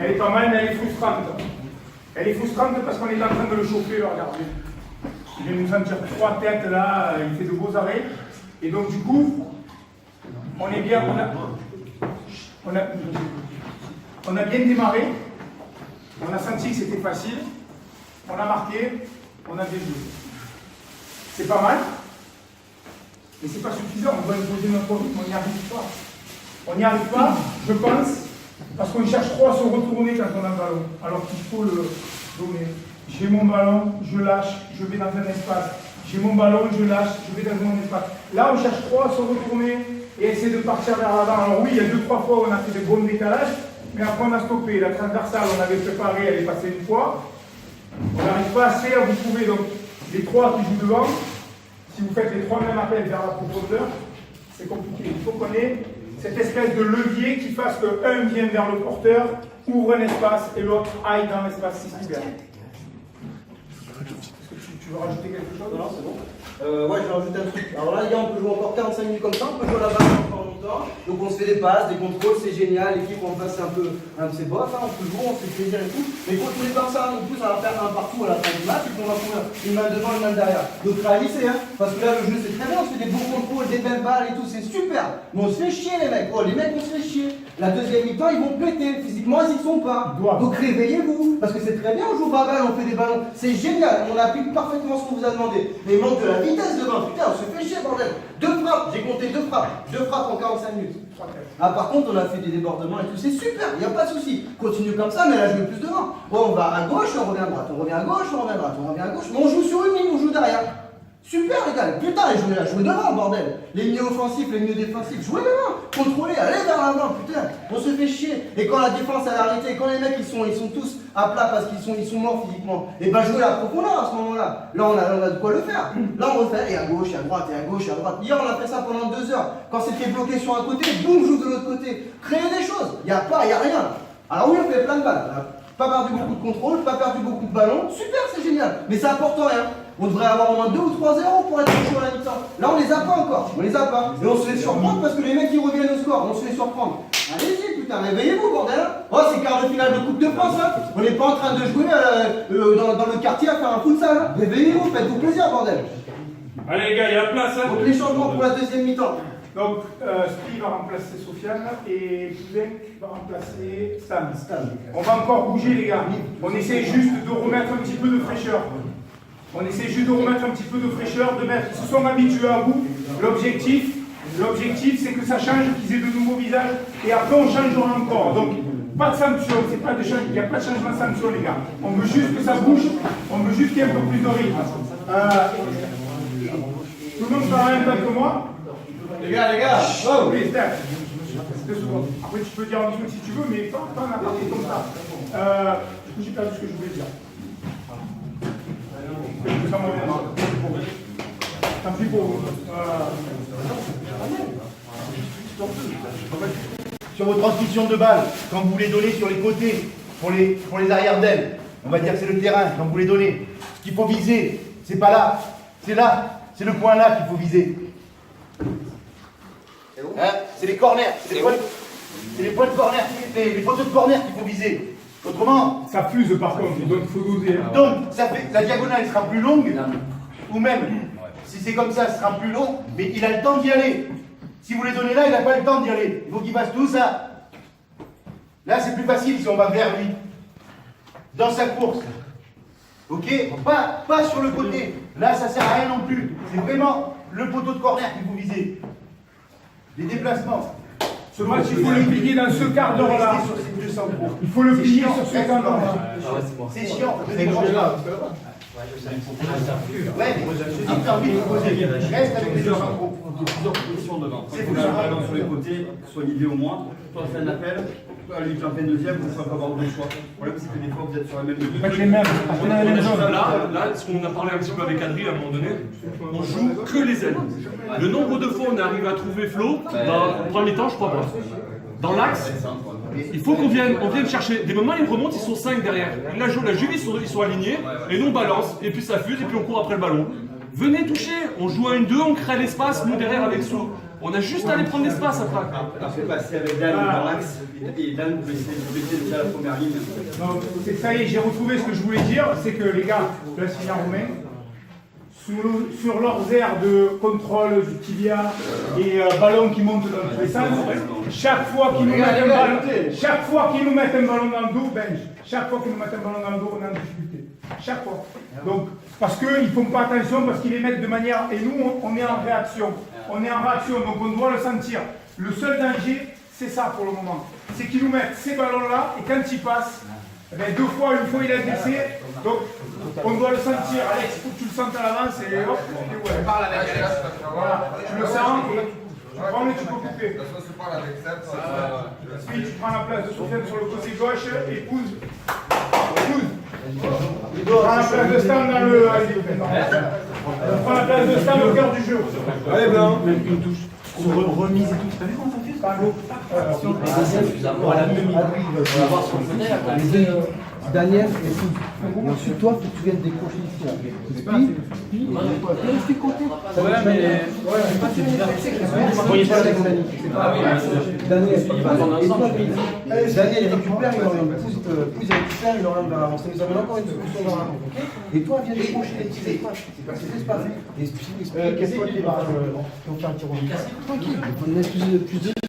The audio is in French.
Elle est pas mal, mais elle est frustrante. Elle est frustrante parce qu'on est en train de le chauffer, là, regardez. Il vient nous sentir 3 têtes là, il fait de beaux arrêts. Et donc du coup, on est bien, on a bien démarré. On a senti que c'était facile. On a marqué, on a bien joué. C'est pas mal, mais c'est pas suffisant. On doit imposer notre rythme, on n'y arrive pas. On n'y arrive pas, je pense, parce qu'on cherche trop à se retourner quand on a le ballon, alors qu'il faut le donner. J'ai mon ballon, je lâche, je vais dans un espace. J'ai mon ballon, je lâche, je vais dans un espace. Là, on cherche trop à se retourner et essayer de partir vers l'avant. Alors oui, il y a 2-3 fois où on a fait des bons décalages, mais après on a stoppé. La transversale, on avait préparé, elle est passée une fois. On n'arrive pas assez à vous trouver. Donc, les 3 qui jouent devant, si vous faites les 3 mêmes appels vers la profondeur, c'est compliqué. Il faut qu'on ait cette espèce de levier qui fasse que un vienne vers le porteur, ouvre un espace et l'autre aille dans l'espace cyber. Tu veux rajouter quelque chose? Non, c'est bon. Ouais, je vais rajouter un truc. Alors là, les gars, on peut jouer encore 45 minutes comme ça, on peut jouer à la balle encore longtemps. Donc on se fait des passes, des contrôles, c'est génial. L'équipe en face, c'est un peu c'est bof, hein, on peut jouer, on se fait plaisir et tout. Mais continuez comme ça, non plus, ça va faire un partout à la fin du match, et puis on va courir une main devant, une main derrière. Donc réalisez, hein, parce que là, le jeu, c'est très bien, on se fait des beaux contrôles, des belles balles et tout, c'est super. Mais on se fait chier, les mecs. Oh, les mecs, on se fait chier. La deuxième mi-temps, ils vont péter. Physiquement, ils y sont pas. Donc réveillez-vous. Parce que c'est très bien, on joue pas balle, on fait des ballons. C'est génial, on applique parfaitement ce qu'on vous a demandé. Mais il manque de la vitesse devant. Putain, on se fait chier, bordel. 2 frappes, j'ai compté 2 frappes. 2 frappes en 45 minutes. Ah, par contre, on a fait des débordements et tout, c'est super, il n'y a pas de souci. Continue comme ça, mais là, je veux plus devant. Bon, on va à gauche, on revient à droite. On revient à gauche, on revient à droite. On revient à gauche. Mais on joue sur une ligne, on joue derrière. Super les gars, putain, jouez devant, bordel. Les milieux offensifs, les milieux défensifs, jouez devant. Contrôlez, allez vers l'avant, putain. On se fait chier. Et quand la défense elle a arrêté, quand les mecs ils sont tous à plat parce qu'ils sont morts physiquement, et ben jouez la profondeur à ce moment-là. Là on a de quoi le faire. Là on refait, et à gauche, et à droite, et à gauche, et à droite. Hier on a fait ça pendant 2 heures. Quand c'était bloqué sur un côté, boum, joue de l'autre côté. Créez des choses. Il n'y a rien. Alors oui, on fait plein de balles. Pas perdu beaucoup de contrôle, pas perdu beaucoup de ballons. Super, c'est génial. Mais ça apporte rien. On devrait avoir au moins 2 ou 3-0 pour être chaud à la mi-temps. Là, on les a pas encore. On les a pas. Et on se fait surprendre parce que les mecs, ils reviennent au score. On se fait surprendre. Allez-y, putain, réveillez-vous, bordel. Oh, c'est quart de finale de Coupe de France, hein. On n'est pas en train de jouer dans le quartier à faire un futsal. Hein. Réveillez-vous, faites-vous plaisir, bordel. Allez, les gars, il y a la place. Hein. Donc, les changements pour la deuxième mi-temps. Donc, Spi va remplacer Sofiane et Poulenc va remplacer Stan. On va encore bouger, les gars. On essaie juste de remettre un petit peu de fraîcheur. On essaie juste de remettre un petit peu de fraîcheur, de mettre. Ils se sont habitués à vous. L'objectif, c'est que ça change, qu'ils aient de nouveaux visages. Et après, on changera encore. Donc, pas de sanction. Il n'y a pas de changement de sanction, les gars. On veut juste que ça bouge. On veut juste qu'il y ait un peu plus de rythme. Tout le monde parle en même temps que moi. Les gars, oh oui, Steph. 2 secondes. Après, tu peux dire un truc si tu veux, mais pas un aparté comme ça. Du coup, j'ai perdu ce que je voulais dire. Tant pis pour vous. Sur vos transmissions de balles, quand vous les donnez sur les côtés, pour les arrières d'aile, on va dire que c'est le terrain, quand vous les donnez, ce qu'il faut viser, c'est pas là, c'est le point là qu'il faut viser. Hein, c'est les corners, c'est les points de corner, les photos de corner qu'il faut viser. Autrement, ça fuse par contre, donc il faut doser. Donc, ça fait, la diagonale sera plus longue, ou même, si c'est comme ça, ce sera plus long, mais il a le temps d'y aller. Si vous les donnez là, il n'a pas le temps d'y aller. Il faut qu'il fasse tout ça. Là, c'est plus facile si on va vers lui. Dans sa course. Ok? Pas sur le côté. Là, ça sert à rien non plus. C'est vraiment le poteau de corner qu'il faut viser. Les déplacements. Ce match, il faut le plier dans ce quart d'heure-là. Il faut le plier sur ce quart d'heure-là. C'est chiant. C'est grand. Ouais, mais je dis que t'as envie de poser. Reste avec les deux centraux. Plusieurs positions devant. Il faut que un ballon sur les côtés, soit l'idée au moins. Toi, fais un appel. Lui qui en fait une deuxième, vous ne pouvez pas avoir deux choix. Le problème, c'est que des fois, vous êtes sur la même deux. Pas que les mêmes. Là, ce qu'on a parlé un petit peu avec Adrien à un moment donné, on joue que les ailes. Le nombre de fois on arrive à trouver Flo, dans le premier temps, je crois pas. Dans l'axe, il faut qu'on vienne chercher. Des moments, ils remontent, ils sont 5 derrière. La Juve, ils sont alignés, et nous on balance, et puis ça fuse, et puis on court après le ballon. Venez toucher, on joue à 1-2, on crée l'espace, nous derrière avec On a juste à aller prendre l'espace après. Après, passer avec Dan dans l'axe, et Dan baisser déjà la première ligne. Non, ça y est, j'ai retrouvé ce que je voulais dire, c'est que les gars, je laisse finir Romain, sur leurs aires de contrôle du tibia et ballon qui monte dans tous les sens, chaque fois qu'ils nous mettent un ballon dans le dos, bench. Chaque fois qu'ils nous mettent un ballon dans le dos, on est en difficulté. Chaque fois. Donc, parce qu'ils ne font pas attention, parce qu'ils les mettent de manière... Et nous, on est en réaction. On est en réaction, donc on doit le sentir. Le seul danger, c'est ça pour le moment. C'est qu'ils nous mettent ces ballons-là, et quand ils passent, eh bien, une fois il est blessé, donc on doit le sentir. Alex, il faut que tu le sentes à l'avance et hop, et ouais. Parle avec Alex. Voilà, tu le sens, tu prends et tu peux couper. Je parle avec Seb. Puis tu prends la place de Sofiane sur le côté gauche et pousse. Tu prends la place de Stan dans le. Tu prends la place de Stan au cœur du jeu. Allez, blanc. Une touche. Remise et tout. T'as vu comment ça fait Daniel et tout. Et ensuite, toi, faut que tu viennes décrocher ici. Là. Puis, restez côté. Ouais, mais. Daniel, et toi, Daniel, il récupère, il oriente. Pousse, il récupère, il oriente vers l'avant. Ça nous amène encore une solution vers l'avant. Et toi, viens décrocher les petits espaces. C'est pas fait. Explique. Qu'est-ce que tu vas faire? Tranquille, on laisse plus de.